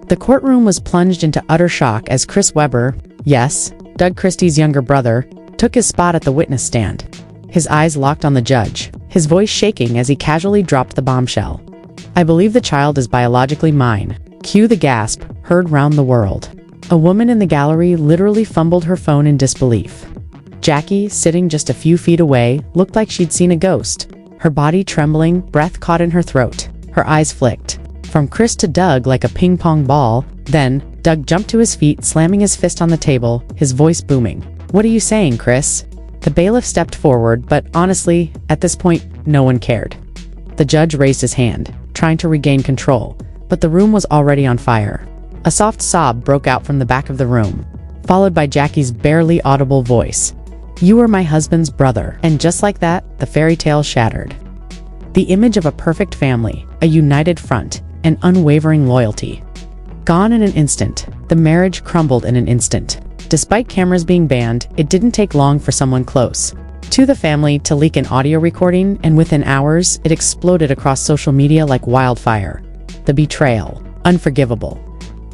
The courtroom was plunged into utter shock as Chris Webber, yes, Doug Christie's younger brother, took his spot at the witness stand. His eyes locked on the judge, his voice shaking as he casually dropped the bombshell. "I believe the child is biologically mine." Cue the gasp, heard round the world. A woman in the gallery literally fumbled her phone in disbelief. Jackie, sitting just a few feet away, looked like she'd seen a ghost. Her body trembling, breath caught in her throat. Her eyes flicked from Chris to Doug like a ping-pong ball. Then, Doug jumped to his feet, slamming his fist on the table, his voice booming. "What are you saying, Chris?" The bailiff stepped forward, but honestly, at this point, no one cared. The judge raised his hand, trying to regain control, but the room was already on fire. A soft sob broke out from the back of the room, followed by Jackie's barely audible voice. "You were my husband's brother." And just like that, the fairy tale shattered. The image of a perfect family, a united front, and unwavering loyalty. Gone in an instant, the marriage crumbled in an instant. Despite cameras being banned, it didn't take long for someone close to the family to leak an audio recording, and within hours, it exploded across social media like wildfire. The betrayal, unforgivable.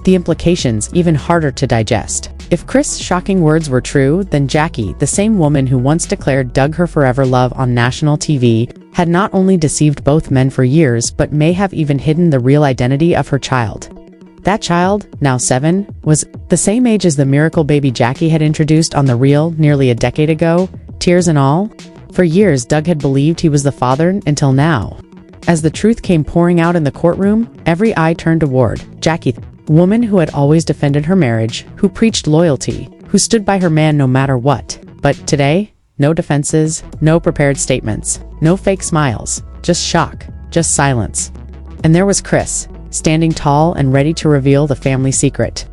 The implications, even harder to digest. If Chris' shocking words were true, then Jackie, the same woman who once declared Doug her forever love on national TV, had not only deceived both men for years, but may have even hidden the real identity of her child. That child, now 7, was the same age as the miracle baby Jackie had introduced on The Real nearly a decade ago, tears and all. For years, Doug had believed he was the father until now. As the truth came pouring out in the courtroom, every eye turned toward Jackie, a woman who had always defended her marriage, who preached loyalty, who stood by her man no matter what. But today, no defenses, no prepared statements, no fake smiles, just shock, just silence. And there was Chris, standing tall and ready to reveal the family secret.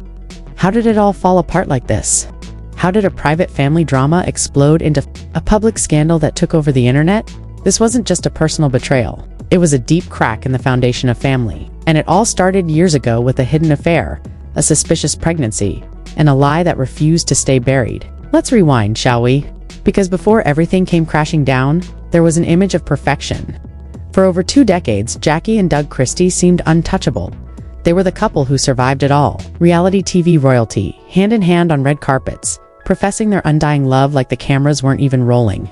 How did it all fall apart like this? How did a private family drama explode into a public scandal that took over the internet? This wasn't just a personal betrayal. It was a deep crack in the foundation of family. And it all started years ago with a hidden affair, a suspicious pregnancy, and a lie that refused to stay buried. Let's rewind, shall we? Because before everything came crashing down, there was an image of perfection. For over 2 decades, Jackie and Doug Christie seemed untouchable. They were the couple who survived it all. Reality TV royalty, hand in hand on red carpets, professing their undying love like the cameras weren't even rolling.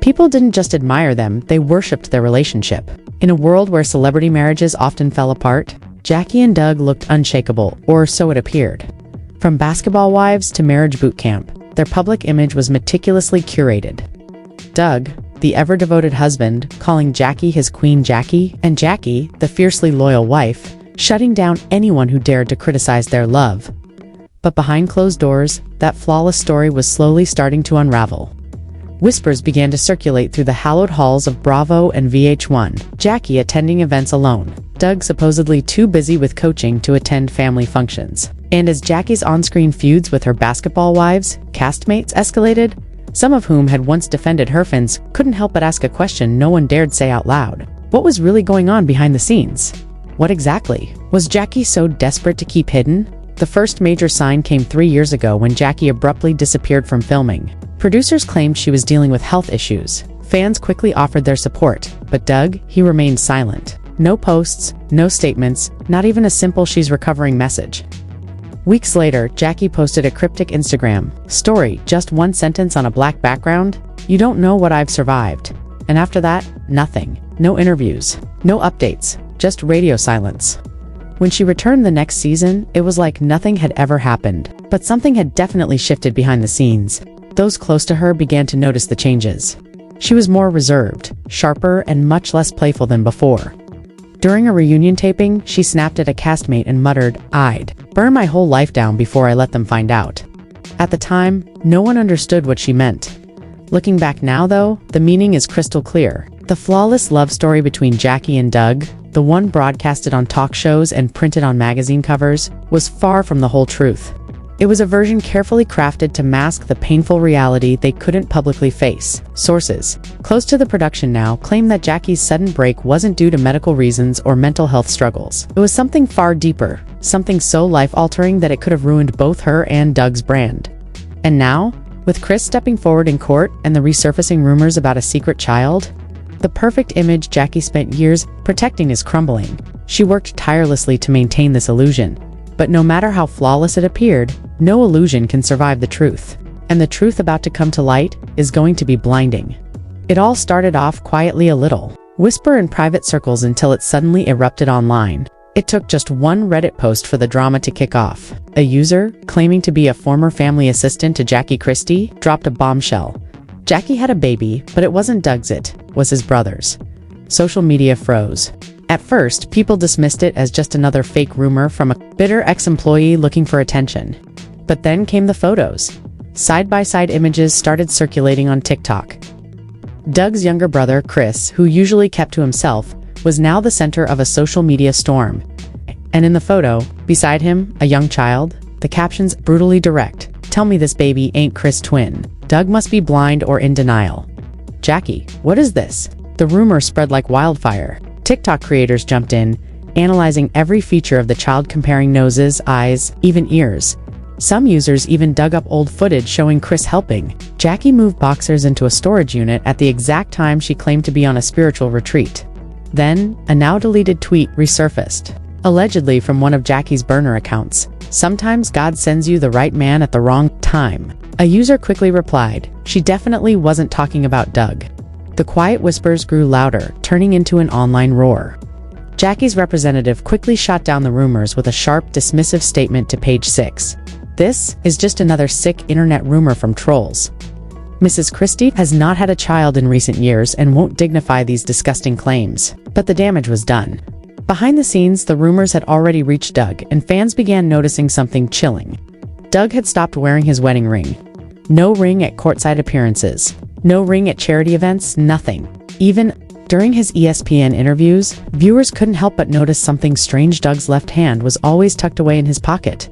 People didn't just admire them, they worshipped their relationship. In a world where celebrity marriages often fell apart, Jackie and Doug looked unshakable, or so it appeared. From basketball wives to marriage boot camp, their public image was meticulously curated. Doug, the ever-devoted husband, calling Jackie his Queen Jackie, and Jackie, the fiercely loyal wife, shutting down anyone who dared to criticize their love. But behind closed doors, that flawless story was slowly starting to unravel. Whispers began to circulate through the hallowed halls of Bravo and VH1, Jackie attending events alone, Doug supposedly too busy with coaching to attend family functions. And as Jackie's on-screen feuds with her basketball wives, castmates escalated, some of whom had once defended her fans couldn't help but ask a question no one dared say out loud. What was really going on behind the scenes? What exactly? Was Jackie so desperate to keep hidden? The first major sign came 3 years ago when Jackie abruptly disappeared from filming. Producers claimed she was dealing with health issues. Fans quickly offered their support, but Doug, he remained silent. No posts, no statements, not even a simple "she's recovering" message. Weeks later, Jackie posted a cryptic Instagram story, just one sentence on a black background: "You don't know what I've survived." And after that, nothing. No interviews, no updates, just radio silence. When she returned the next season, it was like nothing had ever happened. But something had definitely shifted behind the scenes. Those close to her began to notice the changes. She was more reserved, sharper, and much less playful than before. During a reunion taping, she snapped at a castmate and muttered, "I'd burn my whole life down before I let them find out." At the time, no one understood what she meant. Looking back now, though, the meaning is crystal clear. The flawless love story between Jackie and Doug, the one broadcasted on talk shows and printed on magazine covers, was far from the whole truth. It was a version carefully crafted to mask the painful reality they couldn't publicly face. Sources close to the production now claim that Jackie's sudden break wasn't due to medical reasons or mental health struggles. It was something far deeper, something so life-altering that it could have ruined both her and Doug's brand. And now, with Chris stepping forward in court and the resurfacing rumors about a secret child, the perfect image Jackie spent years protecting is crumbling. She worked tirelessly to maintain this illusion, But no matter how flawless it appeared, no illusion can survive the truth. And the truth about to come to light is going to be blinding. It all started off quietly a little, whisper in private circles until it suddenly erupted online. It took just one Reddit post for the drama to kick off. A user, claiming to be a former family assistant to Jackie Christie, dropped a bombshell. Jackie had a baby, but it wasn't Doug's, it was his brother's. Social media froze. At first, people dismissed it as just another fake rumor from a bitter ex-employee looking for attention. But then came the photos. Side-by-side images started circulating on TikTok. Doug's younger brother, Chris, who usually kept to himself, was now the center of a social media storm. And in the photo, beside him, a young child, the captions brutally direct. "Tell me this baby ain't Chris' twin. Doug must be blind or in denial. Jackie, what is this?" The rumor spread like wildfire. TikTok creators jumped in, analyzing every feature of the child, comparing noses, eyes, even ears. Some users even dug up old footage showing Chris helping Jackie move boxers into a storage unit at the exact time she claimed to be on a spiritual retreat. Then, a now-deleted tweet resurfaced, allegedly from one of Jackie's burner accounts. "Sometimes God sends you the right man at the wrong time." A user quickly replied, "She definitely wasn't talking about Doug." The quiet whispers grew louder, turning into an online roar. Jackie's representative quickly shot down the rumors with a sharp, dismissive statement to Page 6. "This is just another sick internet rumor from trolls. Mrs. Christie has not had a child in recent years and won't dignify these disgusting claims." But the damage was done. Behind the scenes, the rumors had already reached Doug, and fans began noticing something chilling. Doug had stopped wearing his wedding ring. No ring at courtside appearances. No ring at charity events, nothing. Even during his ESPN interviews, viewers couldn't help but notice something strange. Doug's left hand was always tucked away in his pocket.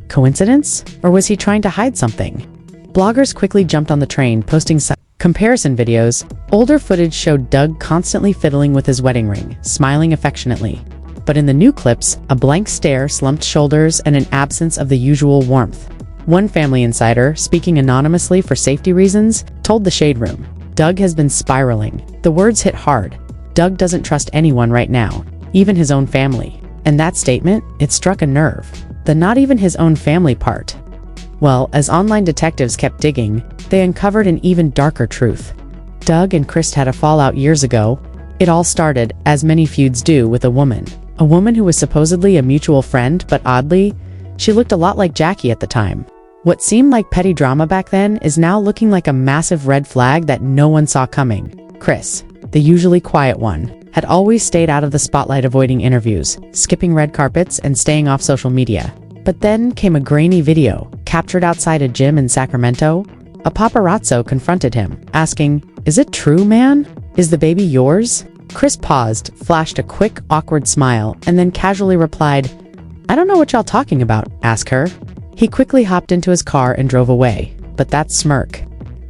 Coincidence? Or was he trying to hide something? Bloggers quickly jumped on the train, posting comparison videos. Older footage showed Doug constantly fiddling with his wedding ring, smiling affectionately. But in the new clips, a blank stare, slumped shoulders, and an absence of the usual warmth. One family insider, speaking anonymously for safety reasons, told the Shade Room, "Doug has been spiraling." The words hit hard. Doug doesn't trust anyone right now, even his own family. And that statement, it struck a nerve. The not even his own family part. Well, as online detectives kept digging, they uncovered an even darker truth. Doug and Chris had a fallout years ago. It all started, as many feuds do, with a woman who was supposedly a mutual friend, but oddly, she looked a lot like Jackie at the time. What seemed like petty drama back then is now looking like a massive red flag that no one saw coming. Chris, the usually quiet one, had always stayed out of the spotlight, avoiding interviews, skipping red carpets, and staying off social media. But then came a grainy video, captured outside a gym in Sacramento. A paparazzo confronted him, asking, "Is it true, man? Is the baby yours?" Chris paused, flashed a quick, awkward smile, and then casually replied, "I don't know what y'all talking about, ask her." He quickly hopped into his car and drove away. But that smirk.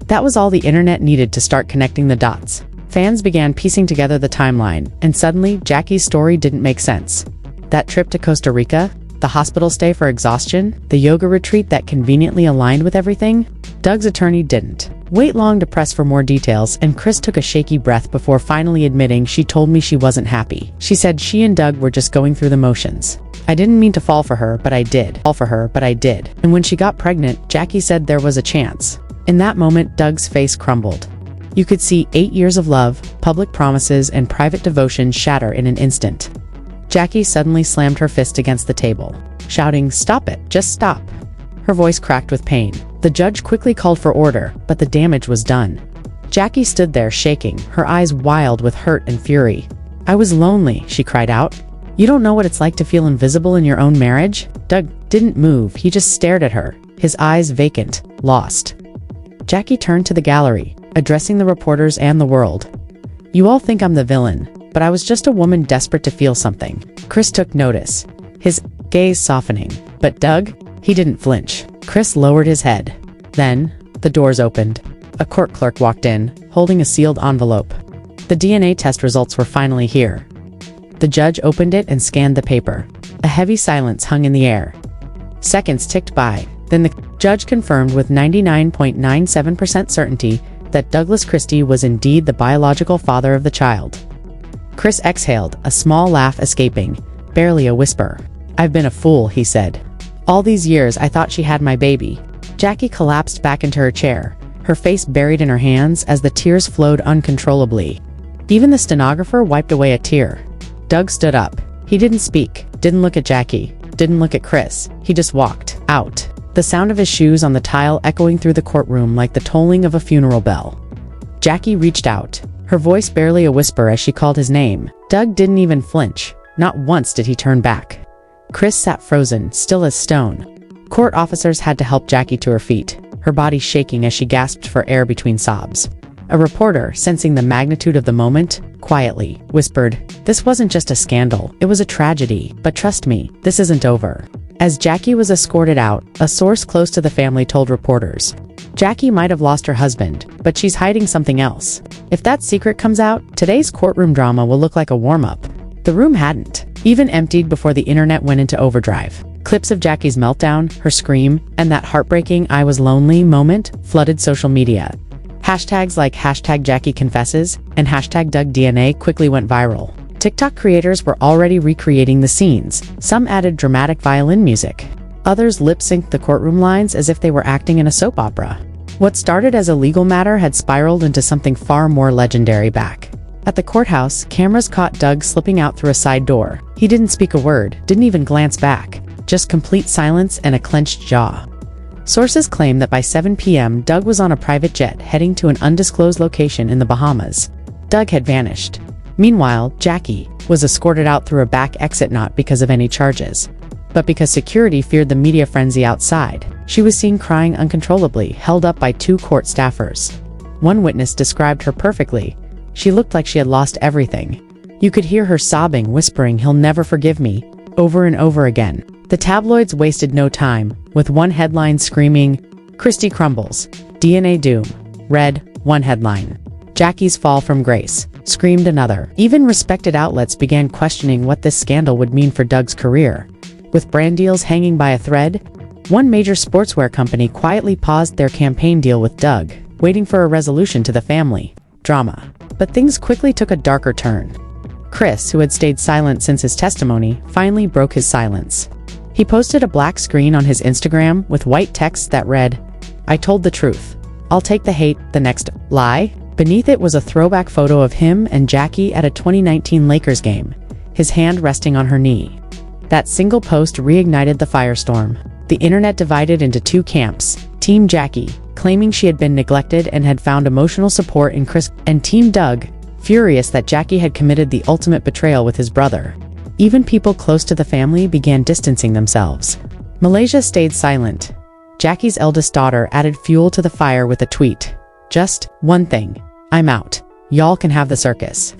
That was all the internet needed to start connecting the dots. Fans began piecing together the timeline, and suddenly, Jackie's story didn't make sense. That trip to Costa Rica? The hospital stay for exhaustion? The yoga retreat that conveniently aligned with everything? Doug's attorney didn't wait long to press for more details, and Chris took a shaky breath before finally admitting, "She told me she wasn't happy. She said she and Doug were just going through the motions. I didn't mean to fall for her, but I did. And when she got pregnant, Jackie said there was a chance." In that moment, Doug's face crumbled. You could see 8 years of love, public promises, and private devotion shatter in an instant. Jackie suddenly slammed her fist against the table, shouting, "Stop it, just stop." Her voice cracked with pain. The judge quickly called for order, but the damage was done. Jackie stood there shaking, her eyes wild with hurt and fury. "I was lonely," she cried out. "You don't know what it's like to feel invisible in your own marriage?" Doug didn't move, he just stared at her, his eyes vacant, lost. Jackie turned to the gallery, addressing the reporters and the world. "You all think I'm the villain, but I was just a woman desperate to feel something." Chris took notice, his gaze softening. But Doug? He didn't flinch. Chris lowered his head. Then, the doors opened. A court clerk walked in, holding a sealed envelope. The DNA test results were finally here. The judge opened it and scanned the paper. A heavy silence hung in the air. Seconds ticked by. Then the judge confirmed with 99.97% certainty that Douglas Christie was indeed the biological father of the child. Chris exhaled, a small laugh escaping, barely a whisper. "I've been a fool," he said. All these years I thought she had my baby." Jackie collapsed back into her chair, her face buried in her hands as the tears flowed uncontrollably. Even the stenographer wiped away a tear. Doug stood up. He didn't speak, didn't look at Jackie, didn't look at Chris. He just walked out, the sound of his shoes on the tile echoing through the courtroom like the tolling of a funeral bell. Jackie reached out, her voice barely a whisper as she called his name. Doug didn't even flinch. Not once did he turn back. Chris sat frozen, still as stone. Court officers had to help Jackie to her feet, her body shaking as she gasped for air between sobs. A reporter, sensing the magnitude of the moment, quietly whispered, "This wasn't just a scandal, it was a tragedy, but trust me, this isn't over." As Jackie was escorted out, a source close to the family told reporters, "Jackie might have lost her husband, but she's hiding something else. If that secret comes out, today's courtroom drama will look like a warm-up." The room hadn't even emptied before the internet went into overdrive. Clips of Jackie's meltdown, her scream, and that heartbreaking "I was lonely" moment flooded social media. Hashtags like #JackieConfesses and #DougDNA quickly went viral. TikTok creators were already recreating the scenes. Some added dramatic violin music. Others lip-synced the courtroom lines as if they were acting in a soap opera. What started as a legal matter had spiraled into something far more legendary back. At the courthouse, cameras caught Doug slipping out through a side door. He didn't speak a word, didn't even glance back. Just complete silence and a clenched jaw. Sources claim that by 7 p.m., Doug was on a private jet heading to an undisclosed location in the Bahamas. Doug had vanished. Meanwhile, Jackie was escorted out through a back exit not because of any charges, but because security feared the media frenzy outside. She was seen crying uncontrollably, held up by 2 court staffers. One witness described her perfectly. She looked like she had lost everything. You could hear her sobbing, whispering, "He'll never forgive me," over and over again. The tabloids wasted no time, with one headline screaming, "Christie crumbles, DNA doom." Read one headline. "Jackie's fall from grace," screamed another. Even respected outlets began questioning what this scandal would mean for Doug's career. With brand deals hanging by a thread, one major sportswear company quietly paused their campaign deal with Doug, waiting for a resolution to the family drama. But things quickly took a darker turn. Chris, who had stayed silent since his testimony, finally broke his silence. He posted a black screen on his Instagram with white text that read, "I told the truth. I'll take the hate, the next lie." Beneath it was a throwback photo of him and Jackie at a 2019 Lakers game, his hand resting on her knee. That single post reignited the firestorm. The internet divided into 2 camps: Team Jackie, claiming she had been neglected and had found emotional support in Chris, and Team Doug, furious that Jackie had committed the ultimate betrayal with his brother. Even people close to the family began distancing themselves. Malaysia stayed silent. Jackie's eldest daughter added fuel to the fire with a tweet. "Just one thing. I'm out. Y'all can have the circus."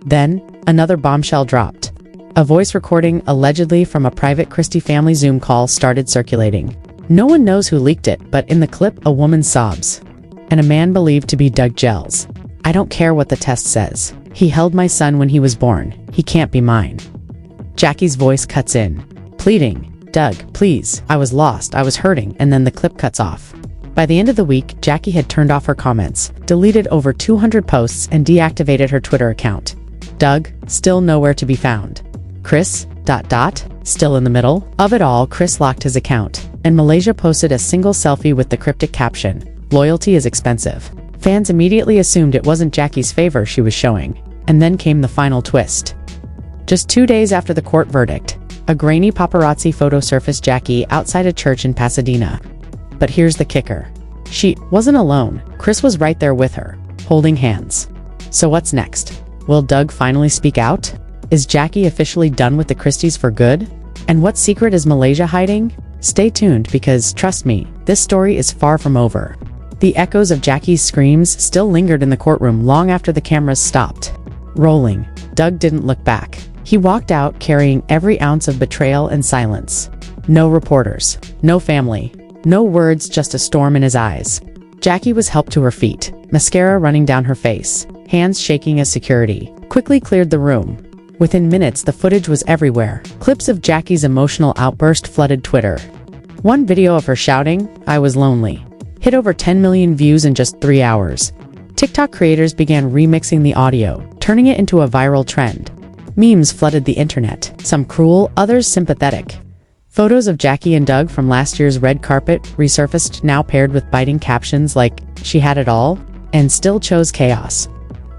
Then, another bombshell dropped. A voice recording, allegedly from a private Christie family Zoom call, started circulating. No one knows who leaked it, but in the clip, a woman sobs. And a man believed to be Doug yells, "I don't care what the test says. He held my son when he was born. He can't be mine." Jackie's voice cuts in, pleading, "Doug, please, I was lost, I was hurting," and then the clip cuts off. By the end of the week, Jackie had turned off her comments, deleted over 200 posts, and deactivated her Twitter account. Doug, still nowhere to be found. Chris, still in the middle of it all. Chris locked his account, and Malaysia posted a single selfie with the cryptic caption, "Loyalty is expensive." Fans immediately assumed it wasn't Jackie's favor she was showing. And then came the final twist. Just 2 days after the court verdict, a grainy paparazzi photo surfaced Jackie outside a church in Pasadena. But here's the kicker. She wasn't alone. Chris was right there with her, holding hands. So what's next? Will Doug finally speak out? Is Jackie officially done with the Christies for good? And what secret is Malaysia hiding? Stay tuned because, trust me, this story is far from over. The echoes of Jackie's screams still lingered in the courtroom long after the cameras stopped rolling. Doug didn't look back. He walked out carrying every ounce of betrayal and silence. No reporters, no family, no words, just a storm in his eyes. Jackie was helped to her feet, mascara running down her face, hands shaking as security quickly cleared the room. Within minutes, the footage was everywhere. Clips of Jackie's emotional outburst flooded Twitter. One video of her shouting, "I was lonely," hit over 10 million views in just 3 hours. TikTok creators began remixing the audio, turning it into a viral trend. Memes flooded the internet, some cruel, others sympathetic. Photos of Jackie and Doug from last year's red carpet resurfaced, now paired with biting captions like, "She had it all, and still chose chaos."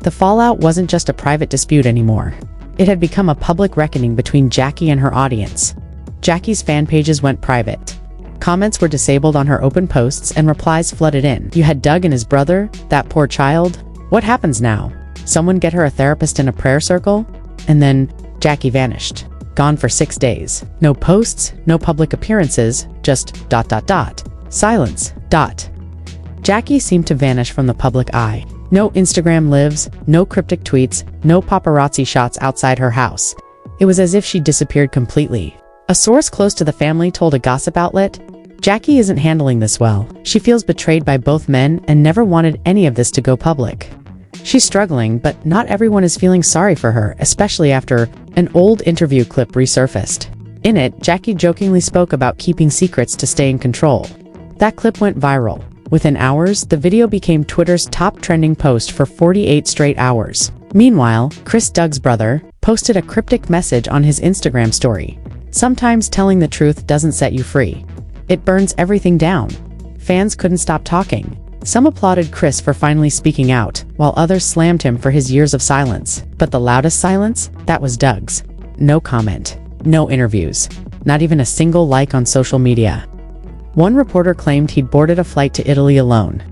The fallout wasn't just a private dispute anymore. It had become a public reckoning between Jackie and her audience. Jackie's fan pages went private. Comments were disabled on her open posts and replies flooded in. "You had Doug and his brother? That poor child? What happens now? Someone get her a therapist in a prayer circle?" And then Jackie vanished. Gone for 6 days. No posts, no public appearances, just ... Silence. Jackie seemed to vanish from the public eye. No Instagram lives, no cryptic tweets, no paparazzi shots outside her house. It was as if she disappeared completely. A source close to the family told a gossip outlet, "Jackie isn't handling this well. She feels betrayed by both men and never wanted any of this to go public. She's struggling, but not everyone is feeling sorry for her, especially after an old interview clip resurfaced. In it, Jackie jokingly spoke about keeping secrets to stay in control. That clip went viral. Within hours, the video became Twitter's top trending post for 48 straight hours. Meanwhile, Chris, Doug's brother, posted a cryptic message on his Instagram story. "Sometimes telling the truth doesn't set you free. It burns everything down." Fans couldn't stop talking. Some applauded Chris for finally speaking out, while others slammed him for his years of silence. But the loudest silence? That was Doug's. No comment. No interviews. Not even a single like on social media. One reporter claimed he'd boarded a flight to Italy alone.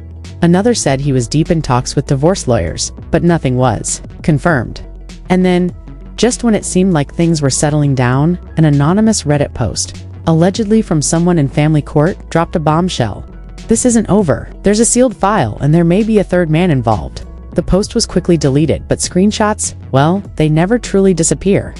Another said he was deep in talks with divorce lawyers, but nothing was confirmed. And then, just when it seemed like things were settling down, an anonymous Reddit post, allegedly from someone in family court, dropped a bombshell. "This isn't over. There's a sealed file, and there may be a third man involved." The post was quickly deleted, but screenshots, well, they never truly disappear.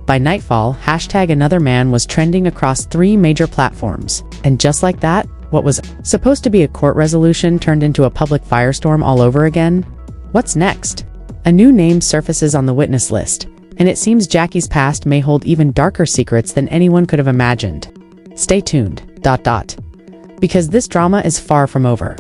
By nightfall, #AnotherMan was trending across 3 major platforms. And just like that, what was supposed to be a court resolution turned into a public firestorm all over again? What's next? A new name surfaces on the witness list, and it seems Jackie's past may hold even darker secrets than anyone could have imagined. Stay tuned. Because this drama is far from over.